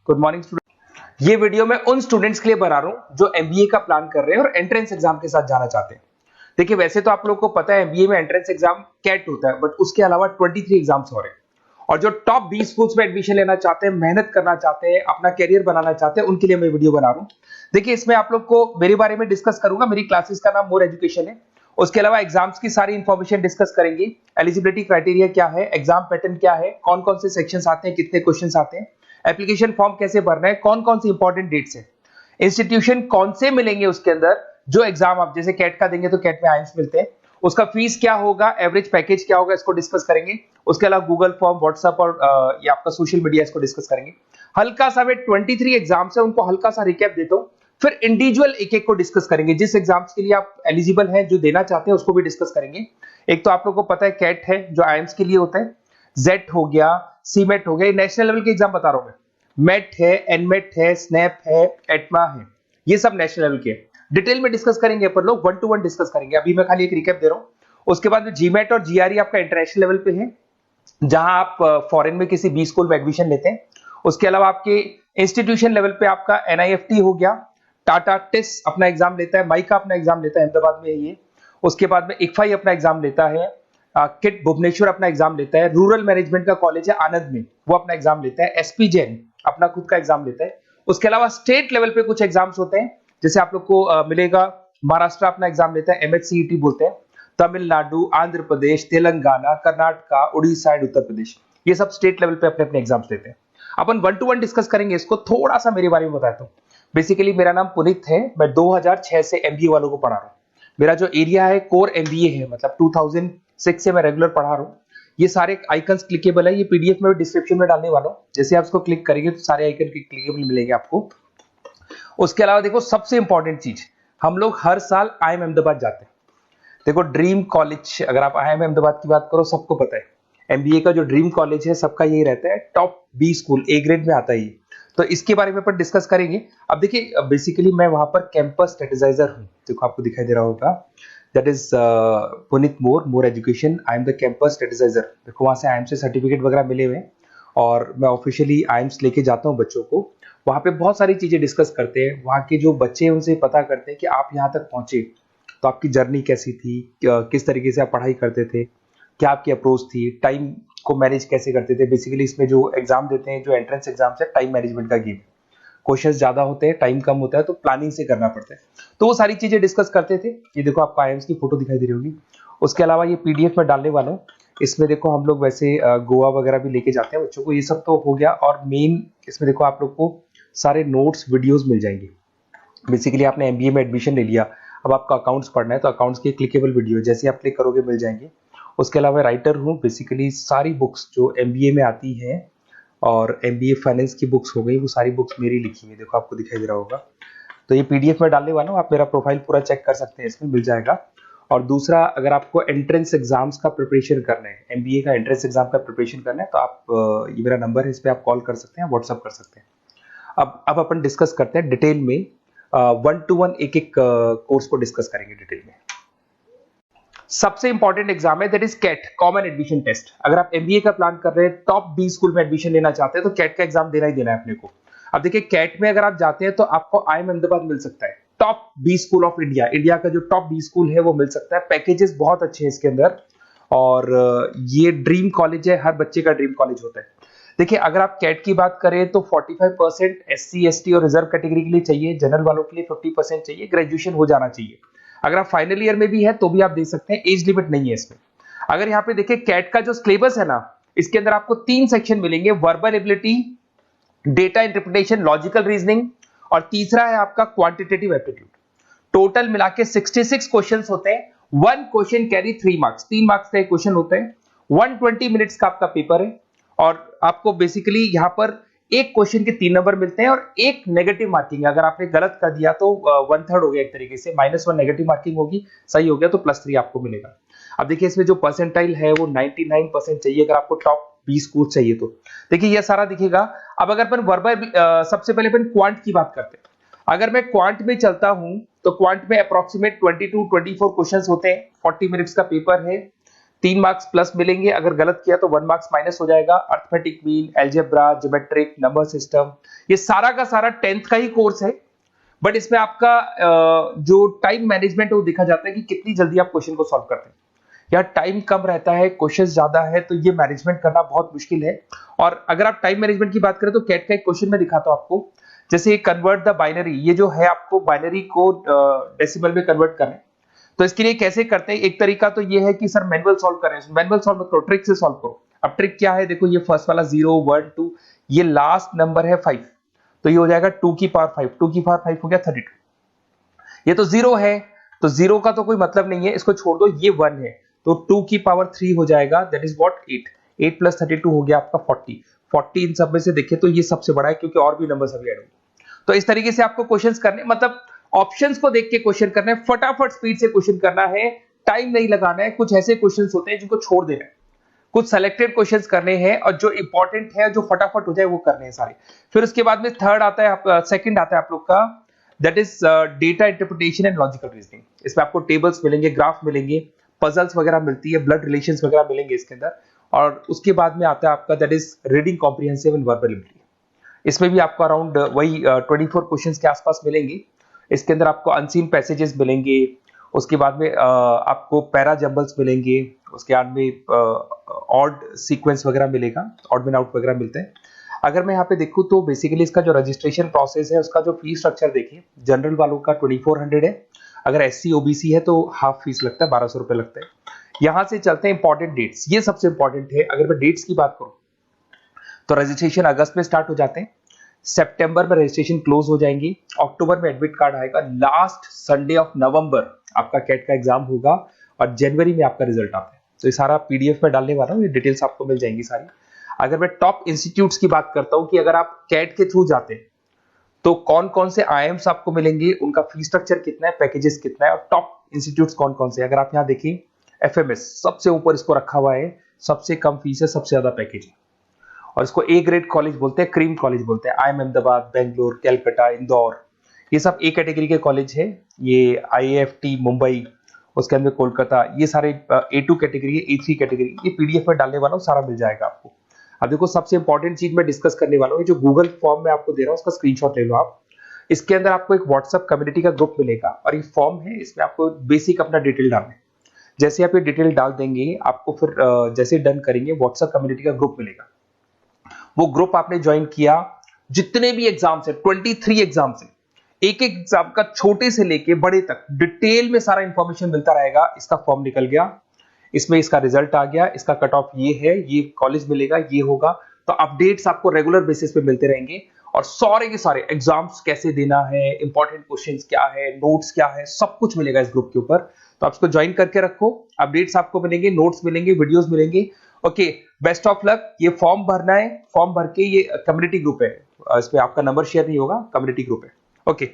Good morning student. ये video मैं उन स्टूडेंट्स के लिए बना रहा हूं जो एमबीए का प्लान कर रहे हैं और एंट्रेंस एग्जाम के साथ जाना चाहते हैं। देखिए वैसे तो आप लोगों को पता है एमबीए में एंट्रेंस एग्जाम कैट होता है, बट उसके अलावा 23 एग्जाम्स हो रहे हैं और जो टॉप 20 स्कूल्स में एडमिशन लेना चाहते हैं, मेहनत करना चाहते हैं, अपना कैरियर बनाना चाहते हैं, उनके लिए मैं वीडियो बना रहा हूं। देखिए इसमें आप लोग को मेरे बारे में डिस्कस करूंगा। मेरी क्लासेस का नाम मोर एजुकेशन है। उसके अलावा एग्जाम्स की सारी इंफॉर्मेशन डिस्कस करेंगे। एलिजिबिलिटी क्राइटेरिया क्या है, एग्जाम पैटर्न क्या है, कौन कौन से सेक्शंस आते हैं, कितने क्वेश्चंस आते हैं, एप्लीकेशन फॉर्म कैसे भरना है, कौन कौन सी इंपॉर्टेंट डेट्स है, इंस्टीट्यूशन कौन से मिलेंगे उसके अंदर, जो एग्जाम आप जैसे कैट का देंगे तो कैट में आइम्स मिलते हैं, उसका फीस क्या होगा, एवरेज पैकेज क्या होगा, इसको डिस्कस करेंगे। उसके अलावा गूगल फॉर्म, व्हाट्सएप और ये आपका सोशल मीडिया, इसको डिस्कस करेंगे। हल्का सा वे 23 एग्जाम्स है उनको हल्का सा रिकैप देता हूं, फिर इंडिविजुअल एक एक को डिस्कस करेंगे। जिस एग्जाम्स के लिए आप एलिजिबल हैं, जो देना चाहते हैं, उसको भी डिस्कस करेंगे। एक तो आप लोगों को पता है कैट है जो आईएम्स के लिए होता है, जेट हो गया, सीमेट हो गया, नेशनल लेवल के एग्जाम बता रहा हूं मैं। मेट है, एनमेट है, स्नैप है, एटमा है, ये सब नेशनल लेवल के। डिटेल में डिस्कस करेंगे अपन लोग, 1 to 1 डिस्कस करेंगे। अभी मैं खाली एक रिकैप दे रहा हूं। उसके बाद में जीमेट और जीआरई आपका इंटरनेशनल लेवल पे है, जहां आप फॉरेन में किसी बी स्कूल में एडमिशन लेते हैं। उसके अलावा आपके इंस्टीट्यूशन लेवल पे आपका एनआईएफटी हो गया, टाटा टिस अपना एग्जाम लेता है, माइका अपना एग्जाम लेता है, अहमदाबाद में है ये। उसके बाद में इक्फाई अपना एग्जाम लेता है, किट भुवनेश्वर अपना एग्जाम लेता है, रूरल मैनेजमेंट का कॉलेज है आनंद में, वो अपना एग्जाम लेता है, एसपी जैन अपना खुद का एग्जाम लेता है। उसके अलावा स्टेट लेवल पे कुछ एग्जाम्स होते हैं, जैसे आप लोग को मिलेगा महाराष्ट्र अपना एग्जाम लेता है, एमएचसीईटी बोलते हैं, तमिलनाडु, आंध्र प्रदेश, तेलंगाना, कर्नाटका, उड़ीसा एंड उत्तर प्रदेश, ये सब स्टेट लेवल पे अपने अपने एग्जाम्स लेते हैं। अपन 1 to 1 डिस्कस करेंगे इसको। थोड़ा सा मेरे बारे में बताता हूँ। बेसिकली मेरा नाम पुनीत है, मैं 2006 से एमबीए वालों को पढ़ा रहा हूँ। मेरा जो एरिया है कोर एमबीए है, मतलब 2006 से मैं रेगुलर पढ़ा रहा हूँ। ये सारे आइकन्स क्लिकेबल है, ये पीडीएफ में डिस्क्रिप्शन में डालने वाला हूँ। जैसे आप इसको क्लिक करेंगे तो सारे आइकन क्लिकेबल मिलेंगे आपको। उसके अलावा देखो सबसे इंपॉर्टेंट चीज, हम लोग हर साल आईएम अहमदाबाद जाते हैं। देखो ड्रीम कॉलेज, अगर आप आईएम अहमदाबाद की बात करो, सबको पता है एमबीए का जो ड्रीम कॉलेज है सबका यही रहता है, top B school, A grade में आता है ये। तो इसके बारे में अपन डिस्कस करेंगे। अब देखिए बेसिकली मैं वहां पर कैंपस स्ट्रेटेजाइजर हूँ, देखो आपको दिखाई दे रहा होगा, that is Puneet more education, I am the campus strategizer. देखो वहां से आईएम से सर्टिफिकेट वगैरह मिले हुए हैं और मैं ऑफिशियली आईएम्स लेके जाता हूँ बच्चों को। वहां पे बहुत सारी चीजें डिस्कस करते हैं, वहां के जो बच्चे हैं उनसे पता करते हैं कि आप यहाँ तक पहुंचे तो आपकी जर्नी कैसी थी, किस तरीके से आप पढ़ाई करते थे, क्या आपकी अप्रोच थी, टाइम को मैनेज कैसे करते थे। बेसिकली इसमें जो एग्जाम देते हैं, जो एंट्रेंस एग्जाम्स है, टाइम मैनेजमेंट का गेम। क्वेश्चंस ज्यादा होते हैं, टाइम कम होता है, तो प्लानिंग से करना पड़ता है। तो वो सारी चीजें डिस्कस करते थे। ये देखो आपको आईएम्स की फोटो दिखाई दे रही होगी। उसके अलावा ये पीडीएफ में डालने वाला हूँ। इसमें देखो हम लोग वैसे गोवा वगैरह भी लेके जाते हैं बच्चों को, ये सब तो हो गया। और मेन इसमें देखो आप लोग को सारे नोट्स, वीडियोस मिल जाएंगे। बेसिकली आपने एमबीए में एडमिशन ले लिया, अब आपका अकाउंट्स पढ़ना है तो अकाउंट्स की क्लिकेबल वीडियो जैसे आप क्लिक करोगे मिल जाएंगे। उसके अलावा राइटर हूँ, बेसिकली सारी बुक्स जो एमबीए में आती हैं और एमबीए फाइनेंस की बुक्स हो गई, वो सारी बुक्स मेरी लिखी है, देखो आपको दिखाई दे रहा होगा। तो ये पीडीएफ में डालने वाला हूँ, आप मेरा प्रोफाइल पूरा चेक कर सकते हैं, इसमें मिल जाएगा। और दूसरा, अगर आपको एंट्रेंस एग्जाम्स का प्रिपरेशन करना है, एमबीए का एंट्रेंस एग्जाम का प्रिपरेशन करना है, तो आप ये मेरा नंबर है, इस पर आप कॉल कर सकते हैं, व्हाट्सअप कर सकते हैं। अब अपन डिस्कस करते हैं डिटेल में, 1 to 1 एक एक कोर्स को डिस्कस करेंगे डिटेल में। सबसे इंपॉर्टेंट एग्जाम है that is CAT, common admission test. अगर आप एमबीए का प्लान कर रहे हैं, टॉप बी स्कूल में एडमिशन लेना चाहते हैं, तो कैट का एग्जाम देना ही देना है अपने को। अब देखिए कैट में अगर आप जाते हैं तो आपको आईएम अहमदाबाद मिल सकता है, top B school of India, India का जो टॉप बी स्कूल है वो मिल सकता है। पैकेजेस बहुत अच्छे हैं इसके अंदर और ये ड्रीम कॉलेज है, हर बच्चे का ड्रीम कॉलेज होता है। देखिए अगर आप कैट की बात करें तो 45% एससी एसटी और रिजर्व कैटेगरी के लिए चाहिए, जनरल वालों के लिए 50% चाहिए, ग्रेजुएशन हो जाना चाहिए। अगर आप फाइनल ईयर में भी है तो भी आप दे सकते हैं, एज लिमिट नहीं है इसमें। अगर यहाँ पे देखिए कैट का जो सिलेबस है ना, इसके अंदर आपको 3 सेक्शन मिलेंगे, verbal ability, data interpretation, logical reasoning, और तीसरा है आपका क्वांटिटेटिव एप्टीट्यूड। टोटल मिला के 66 क्वेश्चन होते हैं। 1 क्वेश्चन कैरी 3 मार्क्स, 3 मार्क्स का क्वेश्चन होता है। 120 मिनट्स का आपका पेपर है और आपको बेसिकली यहाँ पर एक क्वेश्चन के 3 नंबर मिलते हैं और एक नेगेटिव मार्किंग है। अगर आपने गलत कर दिया तो 1/3 हो गया एक तरीके से, -1 नेगेटिव मार्किंग होगी, सही हो गया तो +3 आपको मिलेगा। अब देखिए इसमें जो परसेंटाइल है वो 99% चाहिए अगर आपको टॉप 20 स्कोर चाहिए तो। देखिए ये सारा दिखेगा। अब अगर अपन वर्बल, सबसे पहले अपन क्वांट की बात करते हैं। अगर मैं क्वांट में चलता हूं तो क्वांट में अप्रोक्सीमेट 22-24 क्वेश्चंस होते हैं, 40 मिनट्स का पेपर है। 3 मार्क्स प्लस मिलेंगे, अगर गलत किया तो 1 मार्क्स माइनस हो जाएगा। Arithmetic mean, algebra, geometric, number system, ये सारा का सारा 10th का ही कोर्स है। बट इसमें आपका जो टाइम मैनेजमेंट है वो देखा जाता है कि कितनी जल्दी आप क्वेश्चन को सॉल्व करते हैं। यार टाइम कम रहता है, क्वेश्चन ज्यादा है, तो ये मैनेजमेंट करना बहुत मुश्किल है। और अगर आप टाइम मैनेजमेंट की बात करें तो कैट का एक क्वेश्चन मैं दिखाता हूं आपको। जैसे कन्वर्ट द बाइनरी, ये जो है आपको बाइनरी को डेसिमल में कन्वर्ट करना है। तो इसके लिए कैसे करते हैं, एक तरीका तो ये है कि सर मैनुअल सॉल्व करें, मैनुअल सॉल्व मत करो, ट्रिक से सॉल्व करो। अब ट्रिक क्या है, देखो ये फर्स्ट वाला 0 1 2, ये लास्ट नंबर है 5, तो ये हो जाएगा 2 की पावर 5, 2 की पावर 5 हो गया 32। ये तो 0 है, तो 0 का तो कोई मतलब नहीं है, इसको छोड़ दो, ये 1 है, तो 2 की पावर 3 हो जाएगा, दैट इज व्हाट 8, 8 प्लस 32 हो गया आपका 40। 40 इन सब में से देखें तो ये सबसे बड़ा है, क्योंकि और भी नंबर्स अभी ऐड होंगे। तो इस तरीके से आपको क्वेश्चंस करने, मतलब ऑप्शंस को देख के क्वेश्चन करना है, फटाफट स्पीड से क्वेश्चन करना है, टाइम नहीं लगाना है। कुछ ऐसे क्वेश्चंस होते हैं जिनको छोड़ देना है, कुछ सेलेक्टेड क्वेश्चंस करने हैं, और जो इंपॉर्टेंट है, जो फटाफट हो जाए, वो करने हैं सारे। फिर उसके बाद में थर्ड आता है, आप सेकंड आता है आप लोग का, that is data interpretation and logical reasoning. इसमें आपको टेबल्स मिलेंगे, ग्राफ मिलेंगे, पजल्स वगैरह मिलती है, ब्लड रिलेशंस वगैरह मिलेंगे इसके अंदर। और उसके बाद में आता है आपका that is reading comprehensive and verbal ability. इसमें भी आपको अराउंड वही 24 क्वेश्चंस के आसपास मिलेंगे। इसके अंदर आपको अनसीन पैसेजेस मिलेंगे, उसके बाद में आपको पैरा जंबल्स मिलेंगे, उसके बाद में ऑड सीक्वेंस वगैरह मिलेगा, ऑड में आउट वगैरह मिलते हैं। अगर मैं यहाँ पे देखूँ तो बेसिकली इसका जो रजिस्ट्रेशन प्रोसेस है, उसका जो फीस स्ट्रक्चर देखिए, जनरल वालों का 2400 है, अगर SC OBC है तो हाफ फीस लगता है, 1200 रुपए लगता है। यहाँ से चलते हैं इंपॉर्टेंट डेट्स, ये सबसे इंपॉर्टेंट है। अगर मैं डेट्स की बात करूँ तो रजिस्ट्रेशन अगस्त में स्टार्ट हो जाते हैं, सितंबर में रजिस्ट्रेशन क्लोज हो जाएंगी, अक्टूबर में एडमिट कार्ड आएगा, लास्ट संडे ऑफ नवंबर आपका कैट का एग्जाम होगा, और जनवरी में आपका रिजल्ट आता है। तो ये सारा PDF में डालने वाला हूँ, ये डिटेल्स आपको मिल जाएंगी सारी। अगर मैं टॉप इंस्टीट्यूट्स की बात करता हूँ कि अगर आप कैट के थ्रू जाते हैं तो कौन कौन से IIMs आपको मिलेंगे, उनका फीस स्ट्रक्चर कितना है, पैकेजेस कितना है, और टॉप इंस्टीट्यूट्स कौन कौन से। अगर आप यहाँ देखिए, FMS सबसे ऊपर इसको रखा हुआ है, सबसे कम फीस है, सबसे ज्यादा पैकेज है, और इसको A ग्रेड कॉलेज बोलते हैं, क्रीम कॉलेज बोलते हैं। IIM अहमदाबाद, बेंगलोर, कैलकाटा, इंदौर, ये सब A कैटेगरी के कॉलेज है। ये IIFT मुंबई, उसके अंदर कोलकाता, ये सारे A2 कैटेगरी है, A3 कैटेगरी। ये PDF में डालने वाला हूँ, सारा मिल जाएगा आपको। अब देखो सबसे इंपॉर्टेंट चीज मैं डिस्कस करने वाला हूँ, जो गूगल फॉर्म में आपको दे रहा हूँ, उसका स्क्रीनशॉट ले लो आप। इसके अंदर आपको एक व्हाट्सएप कम्युनिटी का ग्रुप मिलेगा, और ये फॉर्म है, इसमें आपको बेसिक अपना डिटेल डालना है। जैसे आप ये डिटेल डाल देंगे, आपको फिर जैसे डन करेंगे, व्हाट्सएप कम्युनिटी का ग्रुप मिलेगा। वो ग्रुप आपने ज्वाइन किया, जितने भी एग्जाम्स है, 23 एग्जाम्स है, एक एक एग्जाम का छोटे से लेके बड़े तक डिटेल में सारा इंफॉर्मेशन मिलता रहेगा। इसका फॉर्म निकल गया, इसमें इसका रिजल्ट आ गया, इसका कट ऑफ ये है, ये कॉलेज मिलेगा, ये होगा। तो अपडेट्स आपको रेगुलर बेसिस पे मिलते रहेंगे, और सारे के सारे एग्जाम्स कैसे देना है, इंपॉर्टेंट क्वेश्चंस क्या है, नोट्स क्या है, सब कुछ मिलेगा इस ग्रुप के ऊपर। तो आप इसको ज्वाइन करके रखो, अपडेट्स आपको मिलेंगे, नोट्स मिलेंगे, वीडियोस मिलेंगे। Okay, best of luck. ये फॉर्म भरना है, फॉर्म भर के, ये कम्युनिटी ग्रुप है, इसमें आपका नंबर शेयर नहीं होगा, कम्युनिटी ग्रुप है। ओके।